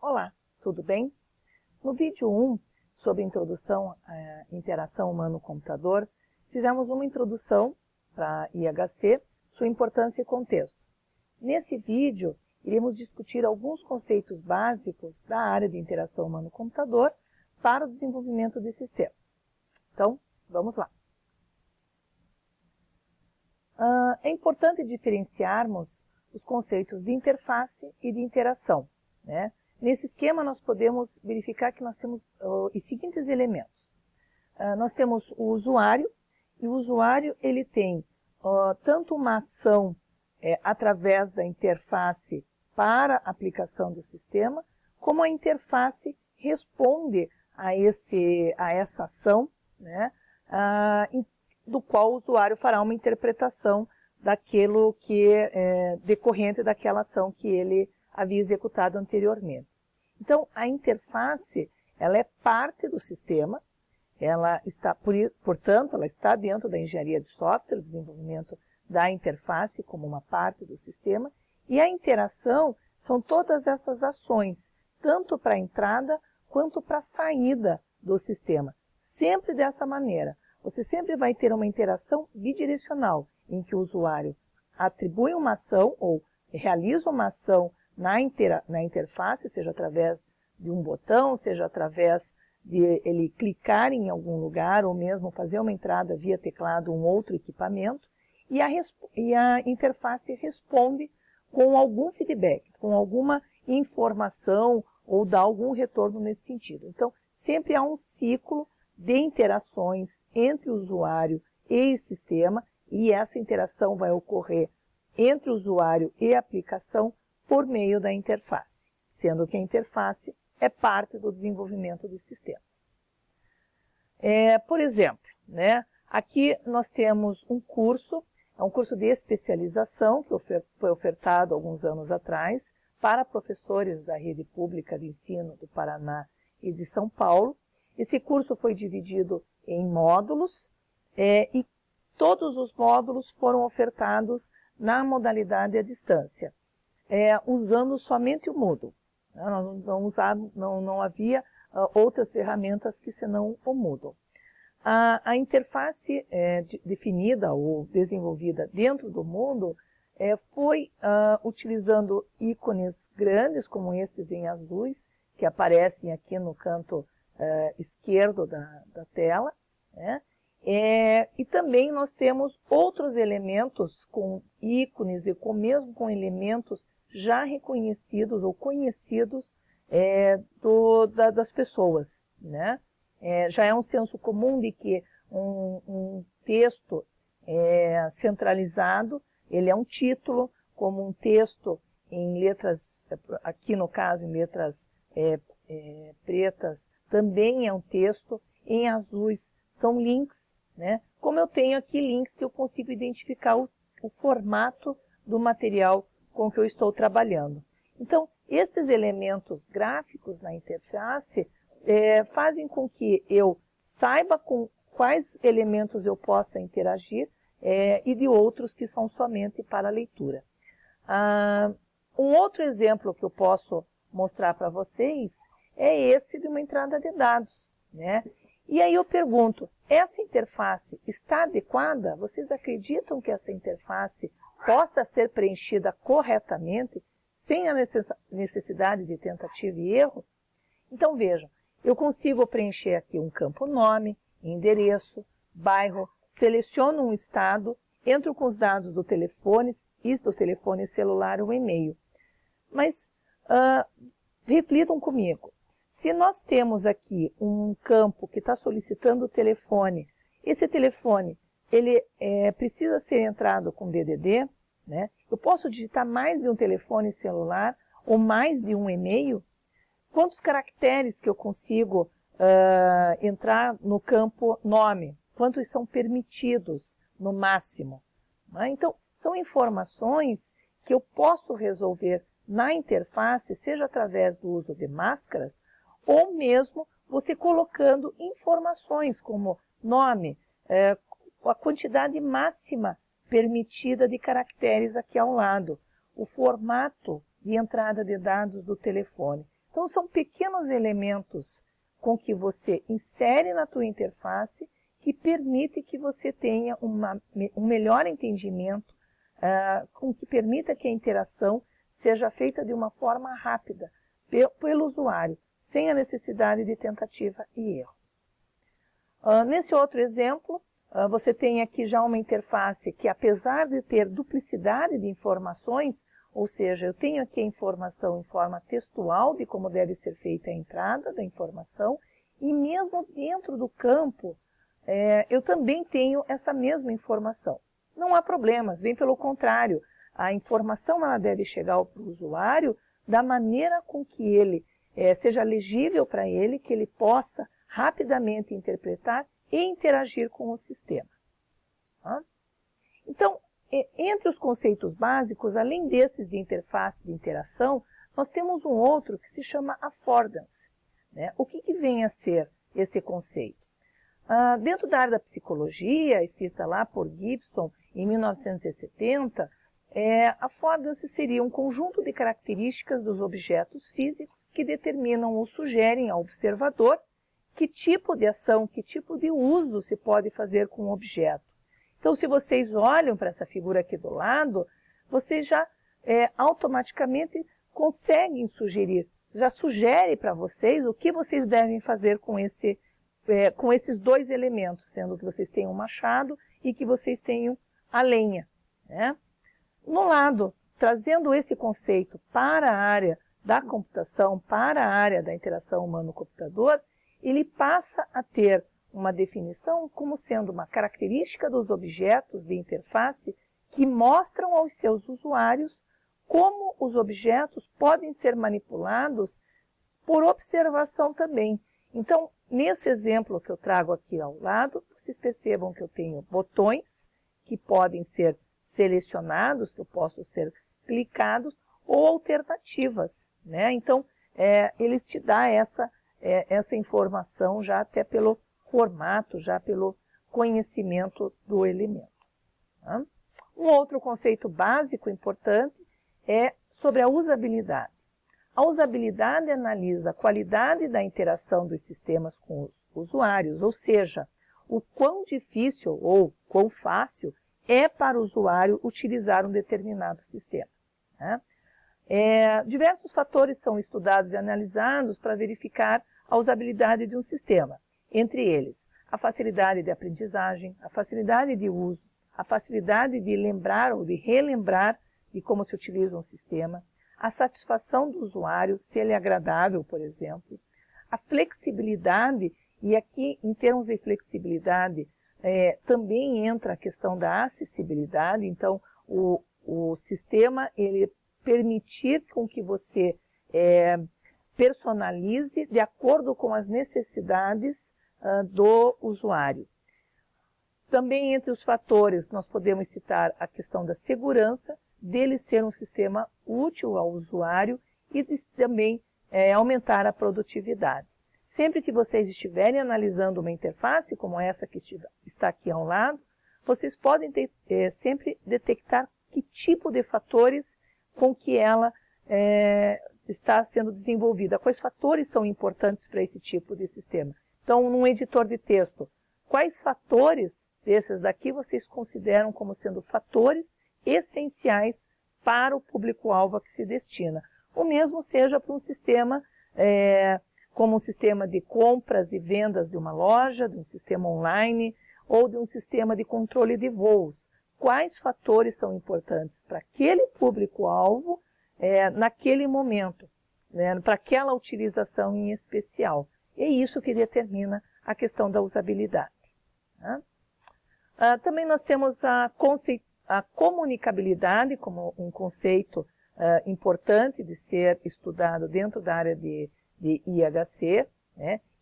Olá, tudo bem? No vídeo 1, sobre introdução à interação humano-computador, fizemos uma introdução para IHC, sua importância e contexto. Nesse vídeo, iremos discutir alguns conceitos básicos da área de interação humano-computador para o desenvolvimento de sistemas. Então, vamos lá. É importante diferenciarmos os conceitos de interface e de interação, né? Nesse esquema, nós podemos verificar que nós temos os seguintes elementos. Nós temos o usuário, e o usuário ele tem tanto uma ação através da interface para a aplicação do sistema, como a interface responde a essa ação, né, do qual o usuário fará uma interpretação daquilo que é decorrente daquela ação que ele havia executado anteriormente. Então, a interface, ela é parte do sistema, ela está, portanto, ela está dentro da engenharia de software, o desenvolvimento da interface como uma parte do sistema, e a interação são todas essas ações, tanto para a entrada quanto para a saída do sistema. Sempre dessa maneira. Você sempre vai ter uma interação bidirecional, em que o usuário atribui uma ação ou realiza uma ação na interface, seja através de um botão, seja através de ele clicar em algum lugar, ou mesmo fazer uma entrada via teclado um outro equipamento, e a interface responde com algum feedback, com alguma informação, ou dá algum retorno nesse sentido. Então, sempre há um ciclo de interações entre o usuário e o sistema, e essa interação vai ocorrer entre o usuário e a aplicação por meio da interface, sendo que a interface é parte do desenvolvimento dos sistemas. Por exemplo, né, aqui nós temos um curso, é um curso de especialização que foi ofertado alguns anos atrás para professores da rede pública de ensino do Paraná e de São Paulo. Esse curso foi dividido em módulos e todos os módulos foram ofertados na modalidade à distância, usando somente o Moodle. Não havia outras ferramentas que senão o Moodle. A interface definida ou desenvolvida dentro do Moodle foi utilizando ícones grandes, como esses em azuis, que aparecem aqui no canto esquerdo da tela, né? E também nós temos outros elementos com ícones e mesmo com elementos já reconhecidos ou conhecidos das pessoas, né? Já é um senso comum de que um texto centralizado, ele é um título, como um texto em letras, aqui no caso em letras pretas, também é um texto, em azuis são links, né? Como eu tenho aqui links que eu consigo identificar o formato do material com que eu estou trabalhando. Então, esses elementos gráficos na interface fazem com que eu saiba com quais elementos eu possa interagir e de outros que são somente para leitura. Um outro exemplo que eu posso mostrar para vocês é esse de uma entrada de dados, né? E aí eu pergunto, essa interface está adequada? Vocês acreditam que essa interface possa ser preenchida corretamente, sem a necessidade de tentativa e erro? Então vejam, eu consigo preencher aqui um campo nome, endereço, bairro, seleciono um estado, entro com os dados do telefone celular ou e-mail. Mas reflitam comigo. Se nós temos aqui um campo que está solicitando o telefone, esse telefone ele precisa ser entrado com DDD, né? Eu posso digitar mais de um telefone celular ou mais de um e-mail? Quantos caracteres que eu consigo entrar no campo nome? Quantos são permitidos no máximo? Então, são informações que eu posso resolver na interface, seja através do uso de máscaras, ou mesmo você colocando informações como nome, a quantidade máxima permitida de caracteres aqui ao lado, o formato de entrada de dados do telefone. Então, são pequenos elementos com que você insere na tua interface que permite que você tenha um melhor entendimento, com que permita que a interação seja feita de uma forma rápida pelo usuário, sem a necessidade de tentativa e erro. Nesse outro exemplo, você tem aqui já uma interface que, apesar de ter duplicidade de informações, ou seja, eu tenho aqui a informação em forma textual de como deve ser feita a entrada da informação, e mesmo dentro do campo, eu também tenho essa mesma informação. Não há problemas, bem pelo contrário, a informação ela deve chegar para o usuário da maneira com que ele seja legível para ele, que ele possa rapidamente interpretar e interagir com o sistema. Então, entre os conceitos básicos, além desses de interface de interação, nós temos um outro que se chama affordance. O que vem a ser esse conceito? Dentro da área da psicologia, escrita lá por Gibson em 1970, affordance seria um conjunto de características dos objetos físicos que determinam ou sugerem ao observador que tipo de ação, que tipo de uso se pode fazer com o objeto. Então, se vocês olham para essa figura aqui do lado, vocês já automaticamente conseguem sugerir, já sugere para vocês o que vocês devem fazer com esses dois elementos, sendo que vocês tenham um machado e que vocês tenham a lenha. No lado, trazendo esse conceito para a área da computação, para a área da interação humano-computador, ele passa a ter uma definição como sendo uma característica dos objetos de interface que mostram aos seus usuários como os objetos podem ser manipulados por observação também. Então, nesse exemplo que eu trago aqui ao lado, vocês percebam que eu tenho botões que podem ser selecionados, que eu posso ser clicados, ou alternativas. Então, ele te dá essa informação já até pelo formato, já pelo conhecimento do elemento. Um outro conceito básico importante é sobre a usabilidade. A usabilidade analisa a qualidade da interação dos sistemas com os usuários, ou seja, o quão difícil ou quão fácil é para o usuário utilizar um determinado sistema. Diversos fatores são estudados e analisados para verificar a usabilidade de um sistema. Entre eles, a facilidade de aprendizagem, a facilidade de uso, a facilidade de lembrar ou de relembrar de como se utiliza um sistema, a satisfação do usuário, se ele é agradável, por exemplo, a flexibilidade, e aqui em termos de flexibilidade também entra a questão da acessibilidade, então o sistema ele permitir com que você personalize de acordo com as necessidades do usuário. Também entre os fatores nós podemos citar a questão da segurança, dele ser um sistema útil ao usuário e também aumentar a produtividade. Sempre que vocês estiverem analisando uma interface como essa que está aqui ao lado, vocês podem sempre detectar que tipo de fatores com que ela está sendo desenvolvida, quais fatores são importantes para esse tipo de sistema. Então, num editor de texto, quais fatores desses daqui vocês consideram como sendo fatores essenciais para o público-alvo a que se destina? O mesmo seja para um sistema, como um sistema de compras e vendas de uma loja, de um sistema online ou de um sistema de controle de voos. Quais fatores são importantes para aquele público-alvo naquele momento, para aquela utilização em especial? É isso que determina a questão da usabilidade. Também nós temos a comunicabilidade como um conceito importante de ser estudado dentro da área de IHC,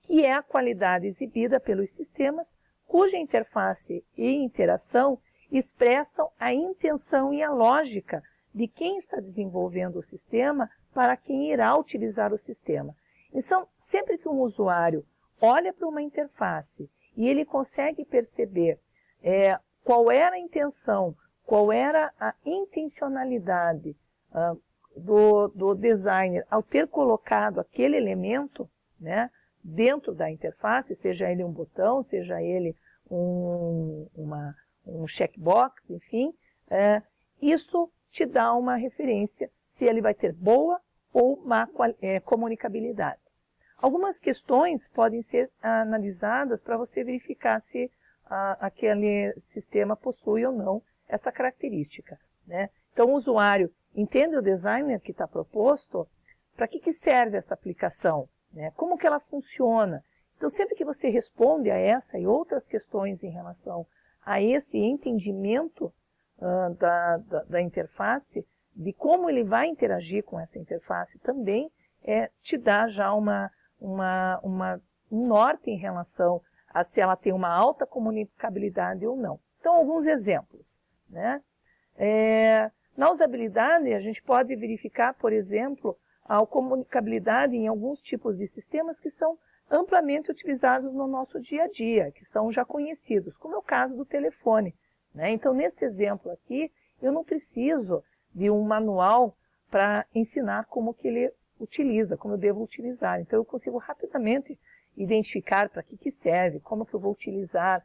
que é a qualidade exibida pelos sistemas cuja interface e interação expressam a intenção e a lógica de quem está desenvolvendo o sistema para quem irá utilizar o sistema. Então, sempre que um usuário olha para uma interface e ele consegue perceber qual era a intenção, qual era a intencionalidade do designer, ao ter colocado aquele elemento, né, dentro da interface, seja ele um botão, seja ele um checkbox, enfim, isso te dá uma referência se ele vai ter boa ou má comunicabilidade. Algumas questões podem ser analisadas para você verificar se aquele sistema possui ou não essa característica, né? Então, o usuário entende o designer que está proposto, para que serve essa aplicação, né? Como que ela funciona. Então, sempre que você responde a essa e outras questões em relação a esse entendimento da interface, de como ele vai interagir com essa interface, também te dá já um norte em relação a se ela tem uma alta comunicabilidade ou não. Então, alguns exemplos, né? Na usabilidade, a gente pode verificar, por exemplo, a comunicabilidade em alguns tipos de sistemas que são amplamente utilizados no nosso dia a dia, que são já conhecidos, como é o caso do telefone, né? Então, nesse exemplo aqui, eu não preciso de um manual para ensinar como que ele utiliza, como eu devo utilizar. Então, eu consigo rapidamente identificar para que serve, como que eu vou utilizar,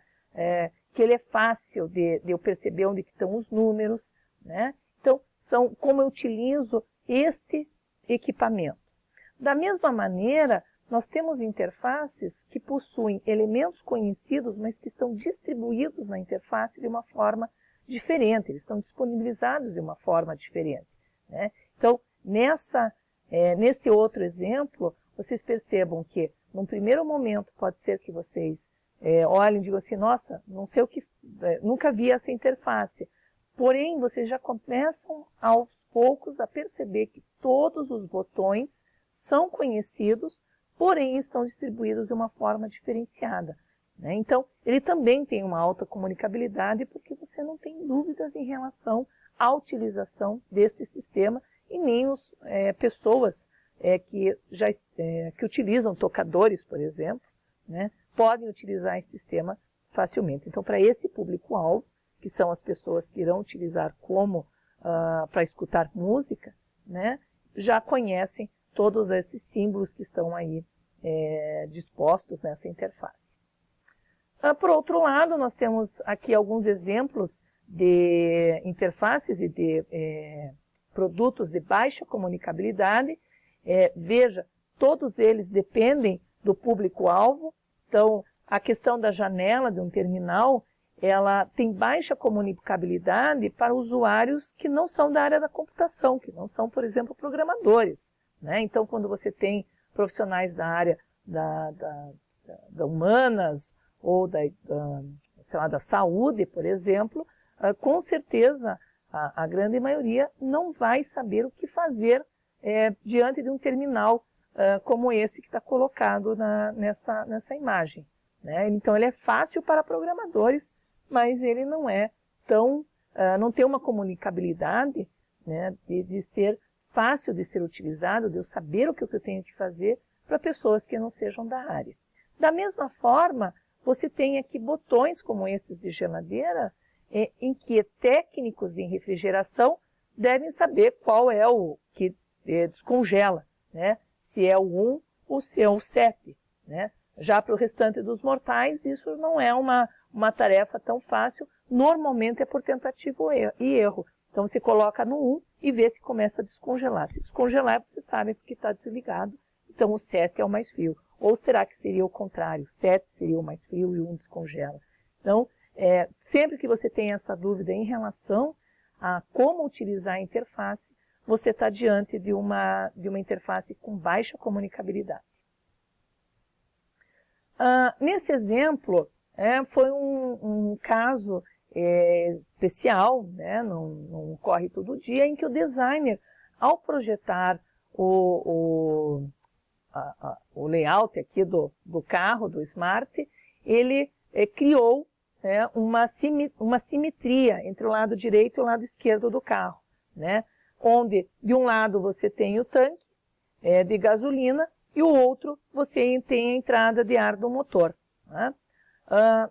que ele é fácil de eu perceber onde que estão os números, né? Então, são como eu utilizo este equipamento. Da mesma maneira, nós temos interfaces que possuem elementos conhecidos, mas que estão distribuídos na interface de uma forma diferente, eles estão disponibilizados de uma forma diferente, né? Então, nesse outro exemplo, vocês percebam que, num primeiro momento, pode ser que vocês olhem e digam assim, nossa, não sei o que, nunca vi essa interface. Porém, vocês já começam aos poucos a perceber que todos os botões são conhecidos, porém estão distribuídos de uma forma diferenciada, né? Então, ele também tem uma alta comunicabilidade porque você não tem dúvidas em relação à utilização deste sistema e nem pessoas que utilizam tocadores, por exemplo, né, podem utilizar esse sistema facilmente. Então, para esse público-alvo, que são as pessoas que irão utilizar como para escutar música, né, já conhecem todos esses símbolos que estão aí dispostos nessa interface. Por outro lado, nós temos aqui alguns exemplos de interfaces e de produtos de baixa comunicabilidade. Veja, todos eles dependem do público-alvo. Então, a questão da janela de um terminal, ela tem baixa comunicabilidade para usuários que não são da área da computação, que não são, por exemplo, programadores, né? Então, quando você tem profissionais da área da humanas ou sei lá, da saúde, por exemplo, com certeza a grande maioria não vai saber o que fazer diante de um terminal como esse que está colocado nessa imagem, né? Então, ele é fácil para programadores, mas ele não é não tem uma comunicabilidade, né, de ser fácil de ser utilizado, de eu saber o que eu tenho que fazer para pessoas que não sejam da área. Da mesma forma, você tem aqui botões como esses de geladeira, em que técnicos de refrigeração devem saber qual é o que descongela, né? Se é o 1 ou se é o 7, né? Já para o restante dos mortais, isso não é uma tarefa tão fácil, normalmente é por tentativa e erro. Então, você coloca no 1 e vê se começa a descongelar. Se descongelar, você sabe porque está desligado, então o 7 é o mais frio. Ou será que seria o contrário? 7 seria o mais frio e o 1 descongela. Então, sempre que você tem essa dúvida em relação a como utilizar a interface, você está diante de uma interface com baixa comunicabilidade. Nesse exemplo, foi um caso especial, né, não ocorre todo dia, em que o designer, ao projetar o layout aqui do carro, do Smart, ele criou uma simetria entre o lado direito e o lado esquerdo do carro, né, onde de um lado você tem o tanque de gasolina e o outro você tem a entrada de ar do motor, né?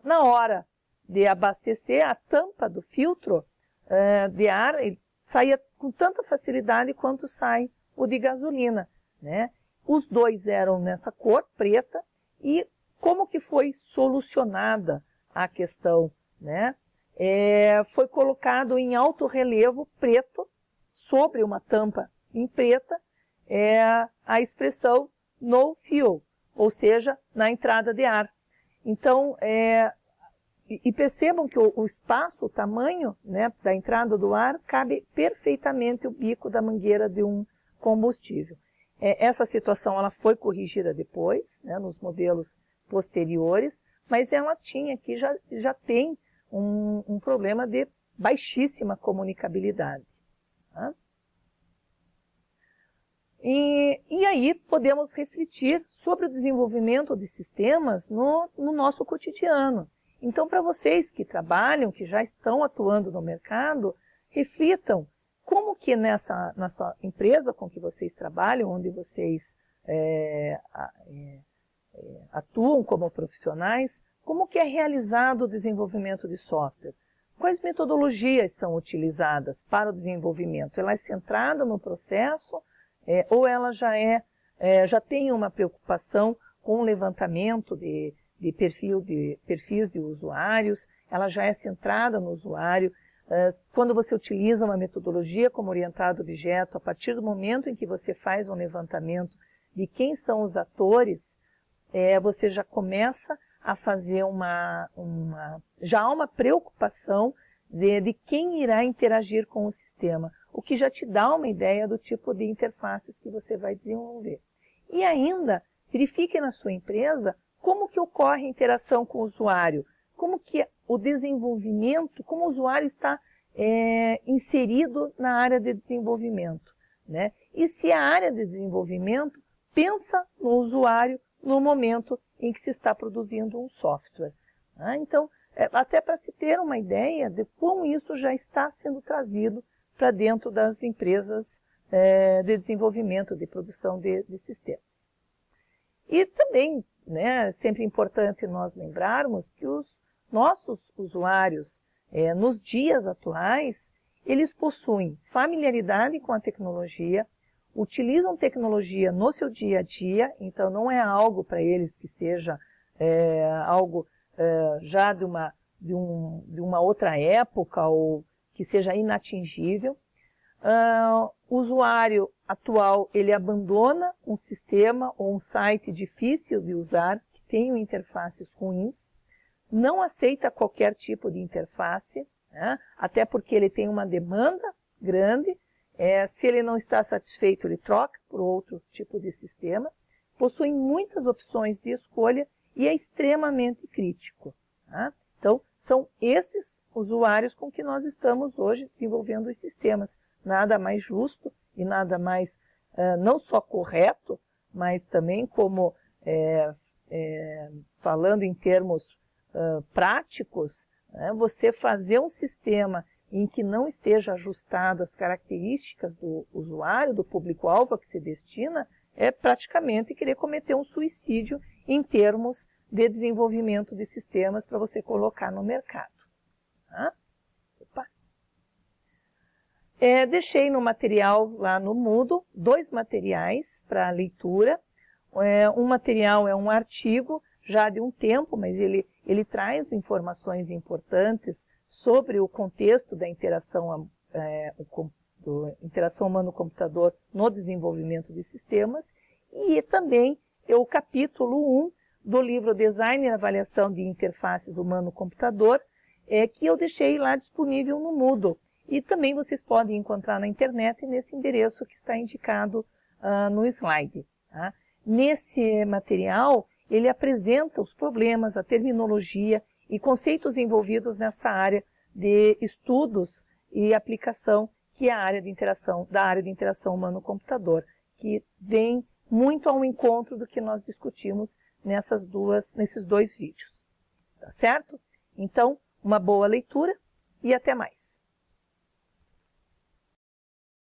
Na hora de abastecer, a tampa do filtro de ar saía com tanta facilidade quanto sai o de gasolina, né? Os dois eram nessa cor preta e como que foi solucionada a questão, né? Foi colocado em alto relevo preto, sobre uma tampa em preta, a expressão no fuel, ou seja, na entrada de ar. Então, e percebam que o espaço, o tamanho, né, da entrada do ar, cabe perfeitamente o bico da mangueira de um combustível. Essa situação ela foi corrigida depois, né, nos modelos posteriores, mas ela tinha aqui, já tem um problema de baixíssima comunicabilidade. Tá? E aí podemos refletir sobre o desenvolvimento de sistemas no nosso cotidiano. Então, para vocês que trabalham, que já estão atuando no mercado, reflitam como que na sua empresa com que vocês trabalham, onde vocês atuam como profissionais, como que é realizado o desenvolvimento de software? Quais metodologias são utilizadas para o desenvolvimento? Ela é centrada no processo ou ela já tem uma preocupação com o levantamento de perfis de usuários, ela já é centrada no usuário. Quando você utiliza uma metodologia como orientado a objeto, a partir do momento em que você faz um levantamento de quem são os atores, você já começa a fazer já há uma preocupação de quem irá interagir com o sistema, o que já te dá uma ideia do tipo de interfaces que você vai desenvolver. E ainda, verifique na sua empresa como que ocorre a interação com o usuário, como que o desenvolvimento, como o usuário está inserido na área de desenvolvimento, né? E se a área de desenvolvimento pensa no usuário no momento em que se está produzindo um software. Né? Então, até para se ter uma ideia de como isso já está sendo trazido para dentro das empresas de desenvolvimento, de produção de sistemas. E também, né, sempre importante nós lembrarmos que os nossos usuários, nos dias atuais, eles possuem familiaridade com a tecnologia, utilizam tecnologia no seu dia a dia, então não é algo para eles que seja algo já de uma outra época ou que seja inatingível. O usuário atual, ele abandona um sistema ou um site difícil de usar, que tem interfaces ruins, não aceita qualquer tipo de interface, né? Até porque ele tem uma demanda grande. Se ele não está satisfeito, ele troca por outro tipo de sistema. Possui muitas opções de escolha e é extremamente crítico. Tá? Então, são esses usuários com que nós estamos hoje desenvolvendo os sistemas. Nada mais justo e nada mais, não só correto, mas também como, falando em termos práticos, né, você fazer um sistema em que não esteja ajustado às características do usuário, do público-alvo a que se destina, é praticamente querer cometer um suicídio em termos de desenvolvimento de sistemas para você colocar no mercado. Tá? Opa. Deixei no material lá no Moodle 2 materiais para leitura. Um material é um artigo já de um tempo, mas ele traz informações importantes sobre o contexto da interação humano-computador no desenvolvimento de sistemas, e também o capítulo 1 do livro Design e Avaliação de Interfaces Humano-Computador, que eu deixei lá disponível no Moodle. E também vocês podem encontrar na internet nesse endereço que está indicado no slide. Tá? Nesse material, ele apresenta os problemas, a terminologia e conceitos envolvidos nessa área de estudos e aplicação, que é a área de interação, da área de interação humano-computador, que vem muito ao encontro do que nós discutimos nesses 2 vídeos. Tá certo? Então, uma boa leitura e até mais.